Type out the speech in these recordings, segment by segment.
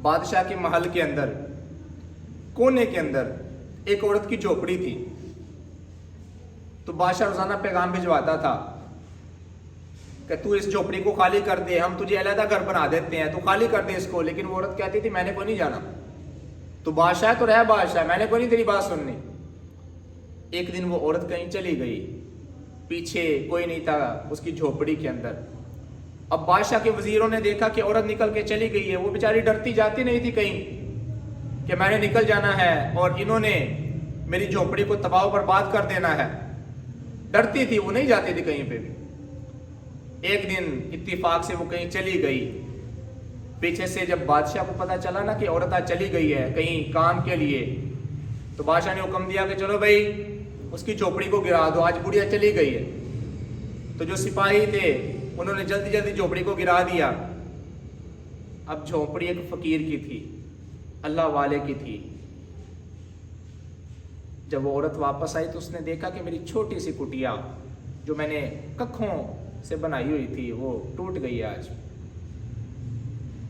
बादशाह के महल के अंदर कोने के अंदर एक औरत की झोपड़ी थी। तो बादशाह रोजाना पैगाम भिजवाता था कि तू इस झोपड़ी को खाली कर दे, हम तुझे अलहदा घर बना देते हैं, तू खाली कर दे इसको। लेकिन वो औरत कहती थी मैंने को नहीं जाना, तो बादशाह तो रह बादशाह, मैंने को नहीं तेरी बात सुननी। एक दिन वो औरत कहीं चली गई, पीछे कोई नहीं था उसकी झोपड़ी के अंदर। अब बादशाह के वजीरों ने देखा कि औरत निकल के चली गई है। वो बेचारी डरती जाती नहीं थी कहीं कि मैंने निकल जाना है और इन्होंने मेरी झोपड़ी को तबाह बर्बाद कर देना है। डरती थी, वो नहीं जाती थी कहीं पे भी। एक दिन इत्तेफाक से वो कहीं चली गई। पीछे से जब बादशाह को पता चला ना कि औरत आज चली गई है कहीं काम के लिए, तो बादशाह ने हुक्म दिया कि चलो भाई उसकी झोपड़ी को गिरा दो, आज बुढ़िया चली गई है। तो जो सिपाही थे उन्होंने जल्दी जल्दी झोपड़ी को गिरा दिया। अब झोपड़ी एक फकीर की थी, अल्लाह वाले की थी। जब वो औरत वापस आई तो उसने देखा कि मेरी छोटी सी कुटिया जो मैंने कखों से बनाई हुई थी वो टूट गई है।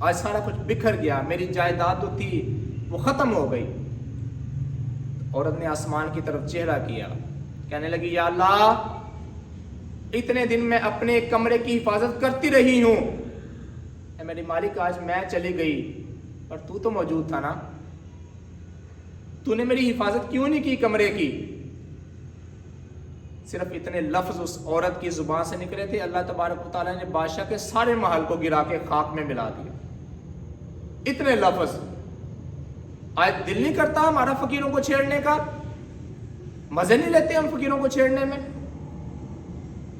आज सारा कुछ बिखर गया, मेरी जायदाद तो थी वो खत्म हो गई। औरत ने आसमान की तरफ चेहरा किया, कहने लगी या अल्लाह, इतने दिन मैं अपने कमरे की हिफाजत करती रही हूं, मेरी मालिक आज मैं चली गई पर तू तो मौजूद था ना, तूने मेरी हिफाजत क्यों नहीं की कमरे की। सिर्फ इतने लफ्ज उस औरत की जुबान से निकले थे, अल्लाह तबारक व तआला ने बादशाह के सारे महल को गिरा के खाक में मिला दिया। इतने लफ्ज। आज दिल नहीं करता हमारा फकीरों को छेड़ने का, मजे नहीं लेते हम फकीरों को छेड़ने में।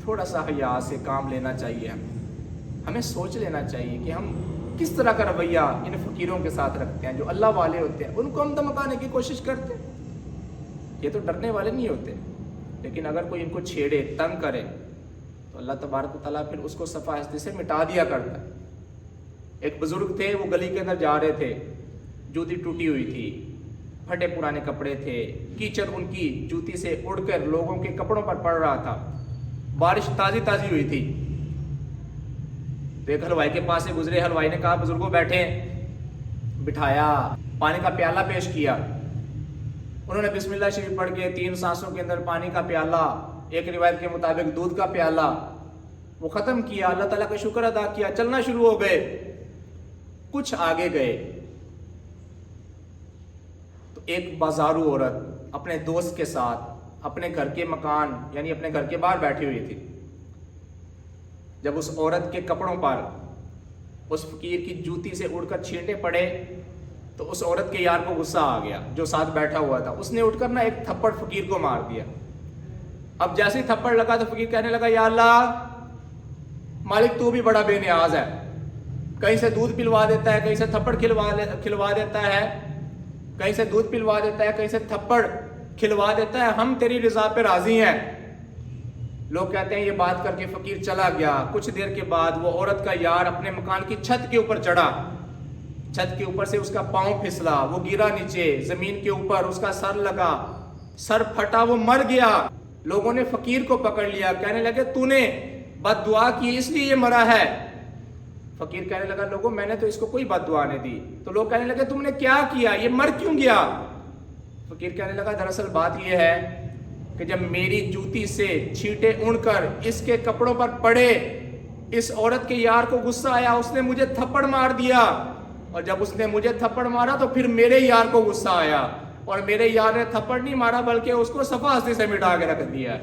थोड़ा सा हया से काम लेना चाहिए, हमें सोच लेना चाहिए कि हम किस तरह का रवैया इन फकीरों के साथ रखते हैं। जो अल्लाह वाले होते हैं उनको हम धमकाने की कोशिश करते हैं, ये तो डरने वाले नहीं होते। लेकिन अगर कोई इनको छेड़े, तंग करे, तो अल्लाह तबारक व तआला फिर उसको सफा हस्ती से मिटा दिया करता है। एक बुजुर्ग थे, वो गली के अंदर जा रहे थे, जूती टूटी हुई थी, फटे पुराने कपड़े थे, कीचड़ उनकी जूती से उड़कर लोगों के कपड़ों पर पड़ रहा था, बारिश ताजी ताजी हुई थी। तो एक हलवाई के पास से गुजरे, हलवाई ने कहा बुजुर्गों बैठे, बिठाया, पानी का प्याला पेश किया। उन्होंने बिस्मिल्लाह शरीफ पढ़ के 3 सांसों के अंदर पानी का प्याला, एक रिवायत के मुताबिक दूध का प्याला, वो खत्म किया, अल्लाह ताला का शुक्र अदा किया, चलना शुरू हो गए। कुछ आगे गए तो एक बाजारू औरत अपने दोस्त के साथ अपने घर के मकान यानी अपने घर के बाहर बैठी हुई थी। जब उस औरत के कपड़ों पर उस फकीर की जूती से उड़कर छींटे पड़े तो उस औरत के यार को गुस्सा आ गया जो साथ बैठा हुआ था। उसने उठकर ना एक थप्पड़ फकीर को मार दिया। अब जैसे ही थप्पड़ लगा तो फकीर कहने लगा या अल्लाह, मालिक तू भी बड़ा बेनियाज है, कहीं से दूध पिलवा देता है, कहीं से थप्पड़ खिलवा देता है, कहीं से दूध पिलवा देता है, कहीं से थप्पड़ खिलवा देता है, हम तेरी रिजा पे राजी हैं। लोग कहते हैं ये बात करके फकीर चला गया। कुछ देर के बाद वो औरत का यार अपने मकान की छत के ऊपर चढ़ा, छत के ऊपर से उसका पांव फिसला, वो गिरा नीचे जमीन के ऊपर, उसका सर लगा, सर फटा, वो मर गया। लोगों ने फकीर को पकड़ लिया, कहने लगे तूने बददुआ की इसलिए ये मरा है। फकीर कहने लगा लोगों मैंने तो इसको कोई बददुआ नहीं दी। तो लोग कहने लगे तुमने क्या किया, ये मर क्यों गया। फकीर कहने लगा दरअसल बात यह है कि जब मेरी जूती से छींटे उड़कर इसके कपड़ों पर पड़े, इस औरत के यार को गुस्सा आया, उसने मुझे थप्पड़ मार दिया, और जब उसने मुझे थप्पड़ मारा तो फिर मेरे यार को गुस्सा आया, और मेरे यार ने थप्पड़ नहीं मारा बल्कि उसको सफा हस्ती से मिटा के रख दिया।